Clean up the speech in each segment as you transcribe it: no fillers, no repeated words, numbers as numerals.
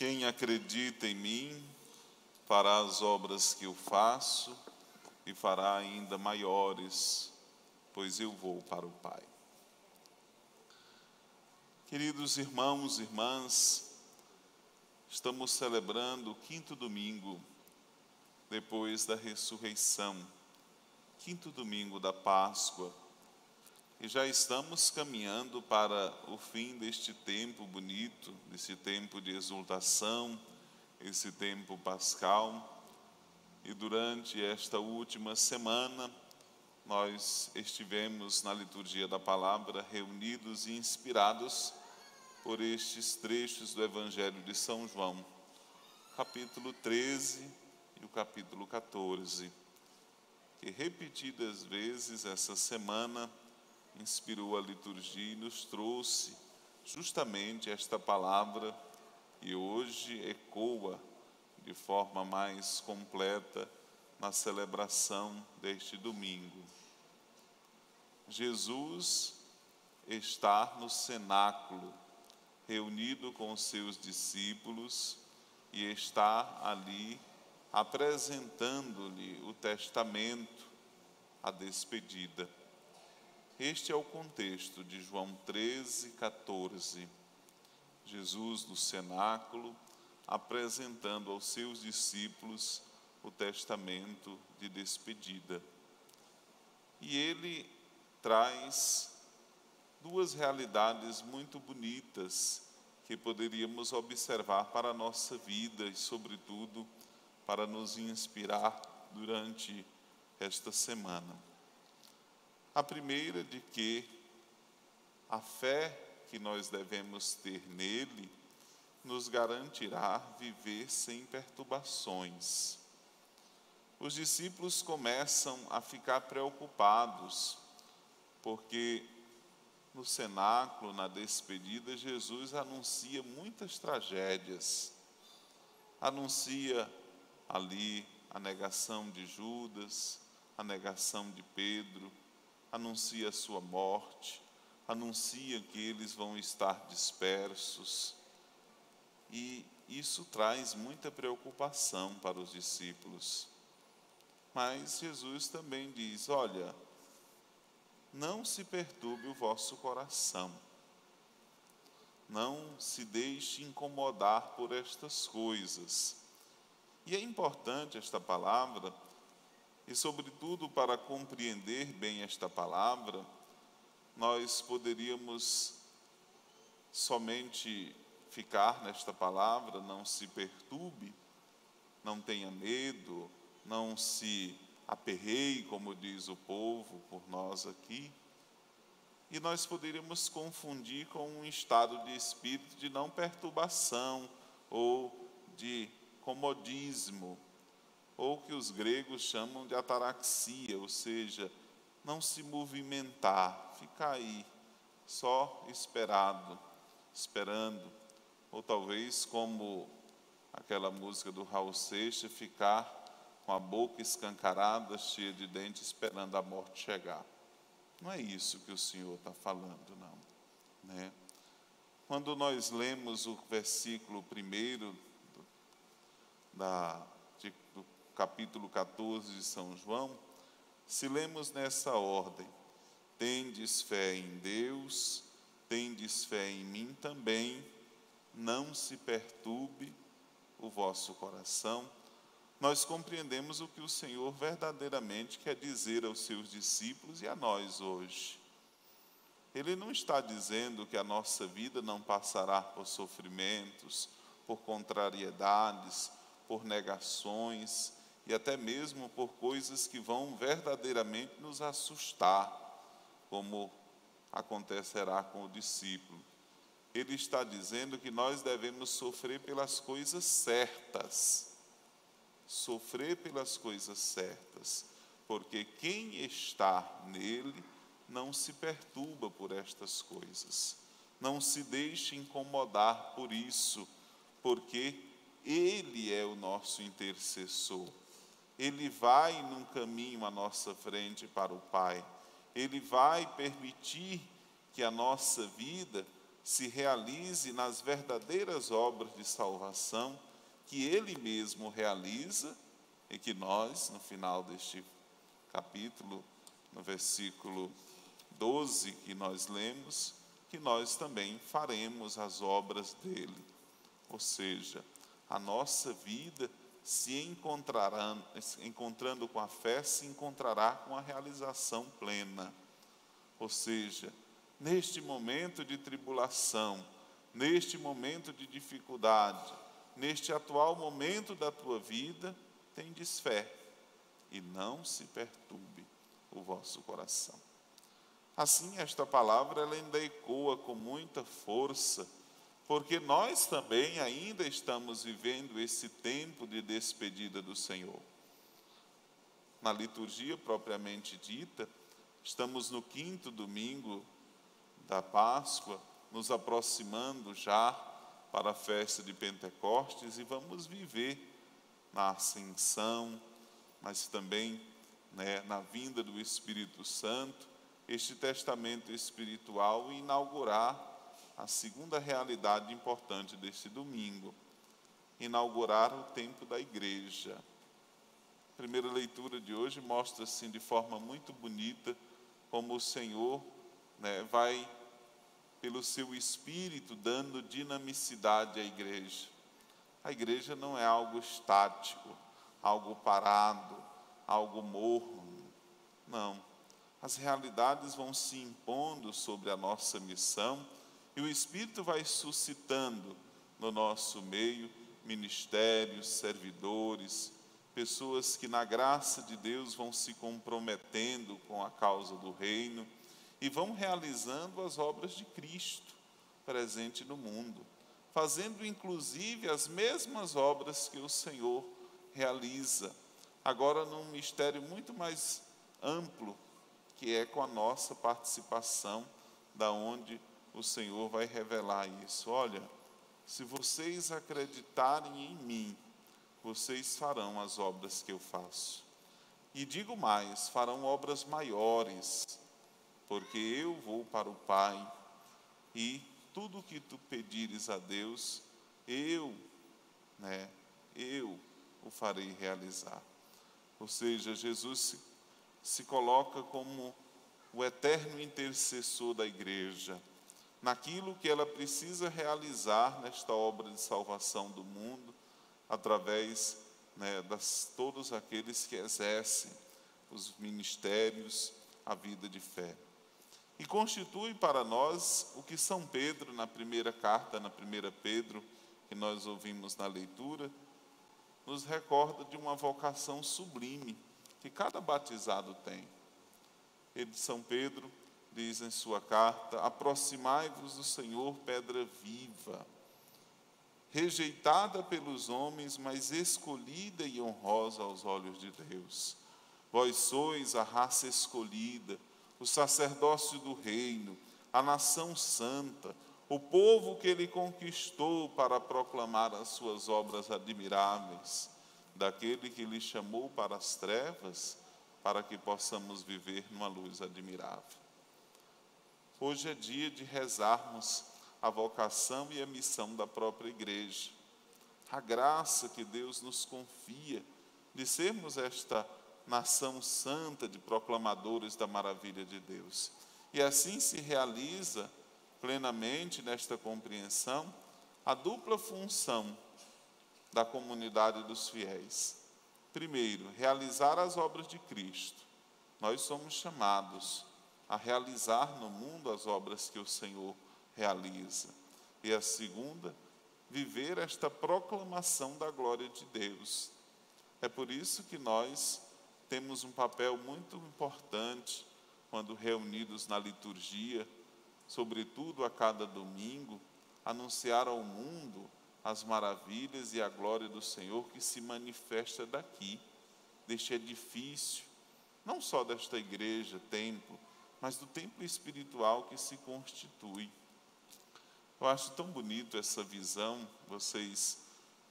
Quem acredita em mim fará as obras que eu faço e fará ainda maiores, pois eu vou para o Pai. Queridos irmãos e irmãs, estamos celebrando o quinto domingo depois da ressurreição, quinto domingo da Páscoa, e já estamos caminhando para o fim deste tempo bonito, desse tempo de exultação, esse tempo pascal. E durante esta última semana, nós estivemos na liturgia da palavra reunidos e inspirados por estes trechos do Evangelho de São João, capítulo 13 e o capítulo 14, que repetidas vezes essa semana inspirou a liturgia e nos trouxe justamente esta palavra, e hoje ecoa de forma mais completa na celebração deste domingo. Jesus está no cenáculo, reunido com os seus discípulos, e está ali apresentando-lhe o testamento, a despedida. Este é o contexto de João 13, 14. Jesus no cenáculo, apresentando aos seus discípulos o testamento de despedida. E ele traz duas realidades muito bonitas que poderíamos observar para a nossa vida e, sobretudo, para nos inspirar durante esta semana. A primeira, de que a fé que nós devemos ter nele nos garantirá viver sem perturbações. Os discípulos começam a ficar preocupados, porque no cenáculo, na despedida, Jesus anuncia muitas tragédias. Anuncia ali a negação de Judas, a negação de Pedro, anuncia a sua morte, anuncia que eles vão estar dispersos. E isso traz muita preocupação para os discípulos. Mas Jesus também diz: olha, não se perturbe o vosso coração, não se deixe incomodar por estas coisas. E é importante esta palavra, e sobretudo para compreender bem esta palavra, nós poderíamos somente ficar nesta palavra: não se perturbe, não tenha medo, não se aperreie, como diz o povo por nós aqui. E nós poderíamos confundir com um estado de espírito de não perturbação ou de comodismo, ou que os gregos chamam de ataraxia, ou seja, não se movimentar, ficar aí, só esperando, ou talvez como aquela música do Raul Seixas, ficar com a boca escancarada, cheia de dentes, esperando a morte chegar. Não é isso que o Senhor está falando, não, né? Quando nós lemos o versículo 1 do capítulo 14 de São João, se lemos nessa ordem: tendes fé em Deus, tendes fé em mim também, não se perturbe o vosso coração, nós compreendemos o que o Senhor verdadeiramente quer dizer aos seus discípulos e a nós hoje. Ele não está dizendo que a nossa vida não passará por sofrimentos, por contrariedades, por negações e até mesmo por coisas que vão verdadeiramente nos assustar, como acontecerá com o discípulo. Ele está dizendo que nós devemos sofrer pelas coisas certas. Sofrer pelas coisas certas, porque quem está nele não se perturba por estas coisas, não se deixe incomodar por isso, porque ele é o nosso intercessor. Ele vai num caminho à nossa frente para o Pai. Ele vai permitir que a nossa vida se realize nas verdadeiras obras de salvação que Ele mesmo realiza e que nós, no final deste capítulo, no versículo 12 que nós lemos, que nós também faremos as obras dele. Ou seja, a nossa vida se encontrará, encontrando com a fé, se encontrará com a realização plena. Ou seja, neste momento de tribulação, neste momento de dificuldade, neste atual momento da tua vida, tendes fé e não se perturbe o vosso coração. Assim, esta palavra ela ainda ecoa com muita força, porque nós também ainda estamos vivendo esse tempo de despedida do Senhor. Na liturgia propriamente dita, estamos no 5º domingo da Páscoa, nos aproximando já para a festa de Pentecostes e vamos viver na ascensão, mas também na vinda do Espírito Santo, este testamento espiritual e inaugurar a segunda realidade importante deste domingo, inaugurar o tempo da igreja. A primeira leitura de hoje mostra assim de forma muito bonita como o Senhor vai, pelo seu Espírito, dando dinamicidade à igreja. A igreja não é algo estático, algo parado, algo morno. Não. As realidades vão se impondo sobre a nossa missão e o Espírito vai suscitando no nosso meio ministérios, servidores, pessoas que na graça de Deus vão se comprometendo com a causa do reino e vão realizando as obras de Cristo presente no mundo, fazendo inclusive as mesmas obras que o Senhor realiza, agora num mistério muito mais amplo, que é com a nossa participação, da onde o Senhor vai revelar isso. Olha, se vocês acreditarem em mim, vocês farão as obras que eu faço. E digo mais, farão obras maiores, porque eu vou para o Pai, e tudo o que tu pedires a Deus, eu o farei realizar. Ou seja, Jesus se coloca como o eterno intercessor da igreja, naquilo que ela precisa realizar nesta obra de salvação do mundo, através todos aqueles que exercem os ministérios, a vida de fé. E constitui para nós o que São Pedro, na primeira carta, na 1 Pedro, que nós ouvimos na leitura, nos recorda de uma vocação sublime, que cada batizado tem. São Pedro diz em sua carta: aproximai-vos do Senhor, pedra viva, rejeitada pelos homens, mas escolhida e honrosa aos olhos de Deus. Vós sois a raça escolhida, o sacerdócio do reino, a nação santa, o povo que ele conquistou para proclamar as suas obras admiráveis, daquele que lhe chamou para as trevas, para que possamos viver numa luz admirável. Hoje é dia de rezarmos a vocação e a missão da própria igreja. A graça que Deus nos confia de sermos esta nação santa de proclamadores da maravilha de Deus. E assim se realiza plenamente nesta compreensão a dupla função da comunidade dos fiéis. Primeiro, realizar as obras de Cristo. Nós somos chamados a realizar no mundo as obras que o Senhor realiza. E a segunda, viver esta proclamação da glória de Deus. É por isso que nós temos um papel muito importante quando reunidos na liturgia, sobretudo a cada domingo, anunciar ao mundo as maravilhas e a glória do Senhor que se manifesta daqui, deste edifício, não só desta igreja, templo, mas do templo espiritual que se constitui. Eu acho tão bonito essa visão, vocês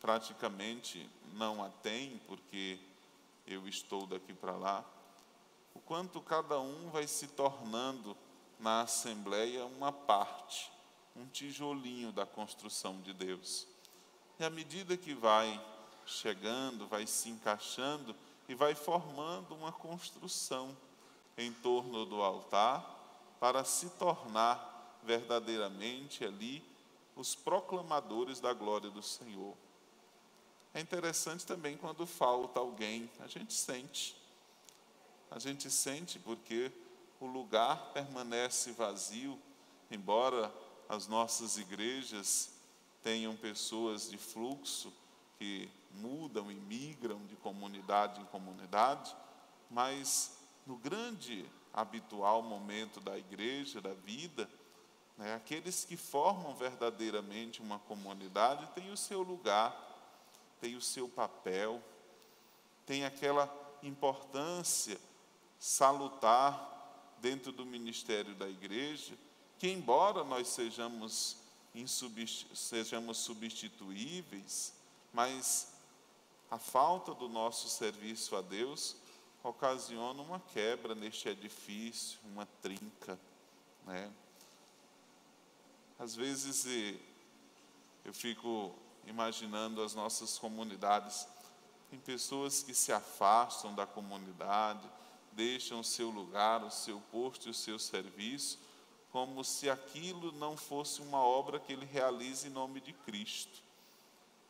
praticamente não a têm, porque eu estou daqui para lá, o quanto cada um vai se tornando na Assembleia uma parte, um tijolinho da construção de Deus. E à medida que vai chegando, vai se encaixando e vai formando uma construção em torno do altar para se tornar verdadeiramente ali os proclamadores da glória do Senhor. É interessante também quando falta alguém, a gente sente porque o lugar permanece vazio, embora as nossas igrejas tenham pessoas de fluxo que mudam e migram de comunidade em comunidade, mas no grande habitual momento da igreja, da vida, aqueles que formam verdadeiramente uma comunidade têm o seu lugar, têm o seu papel, têm aquela importância salutar dentro do ministério da igreja, que embora nós sejamos substituíveis, mas a falta do nosso serviço a Deus ocasiona uma quebra neste edifício, uma trinca, Às vezes eu fico imaginando as nossas comunidades, tem pessoas que se afastam da comunidade, deixam o seu lugar, o seu posto e o seu serviço, como se aquilo não fosse uma obra que ele realiza em nome de Cristo.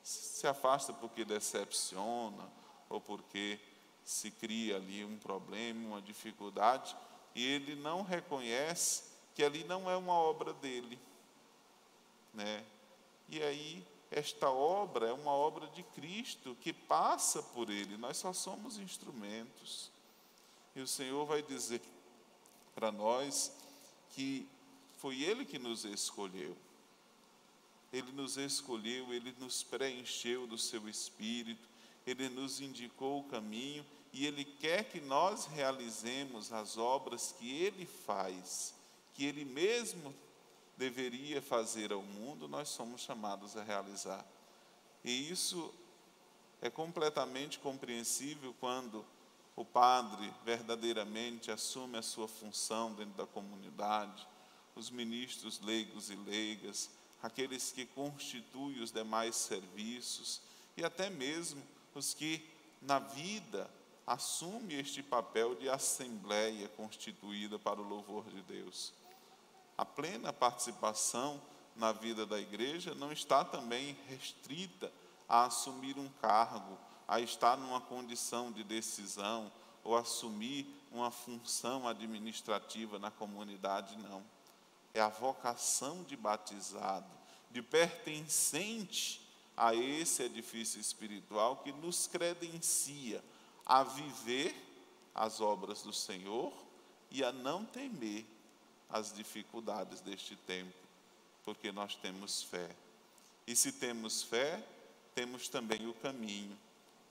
Se afasta porque decepciona, ou porque se cria ali um problema, uma dificuldade, e ele não reconhece que ali não é uma obra dele, E aí, esta obra é uma obra de Cristo que passa por ele, nós só somos instrumentos. E o Senhor vai dizer para nós que foi Ele que nos escolheu. Ele nos escolheu, Ele nos preencheu do seu Espírito, Ele nos indicou o caminho e Ele quer que nós realizemos as obras que Ele faz, que Ele mesmo deveria fazer ao mundo, nós somos chamados a realizar. E isso é completamente compreensível quando o padre verdadeiramente assume a sua função dentro da comunidade, os ministros leigos e leigas, aqueles que constituem os demais serviços e até mesmo os que na vida assumem este papel de assembleia constituída para o louvor de Deus. A plena participação na vida da igreja não está também restrita a assumir um cargo, a estar numa condição de decisão ou assumir uma função administrativa na comunidade, não. É a vocação de batizado, de pertencente a esse edifício espiritual que nos credencia a viver as obras do Senhor e a não temer as dificuldades deste tempo, porque nós temos fé. E se temos fé, temos também o caminho.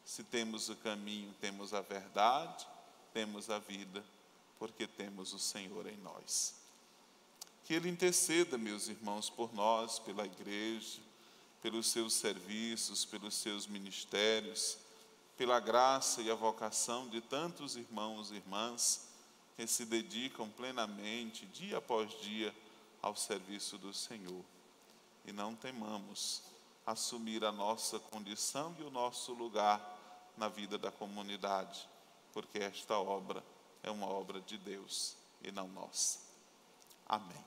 Se temos o caminho, temos a verdade, temos a vida, porque temos o Senhor em nós. Que Ele interceda, meus irmãos, por nós, pela igreja, pelos seus serviços, pelos seus ministérios, pela graça e a vocação de tantos irmãos e irmãs que se dedicam plenamente, dia após dia, ao serviço do Senhor. E não temamos assumir a nossa condição e o nosso lugar na vida da comunidade, porque esta obra é uma obra de Deus e não nossa. Amém.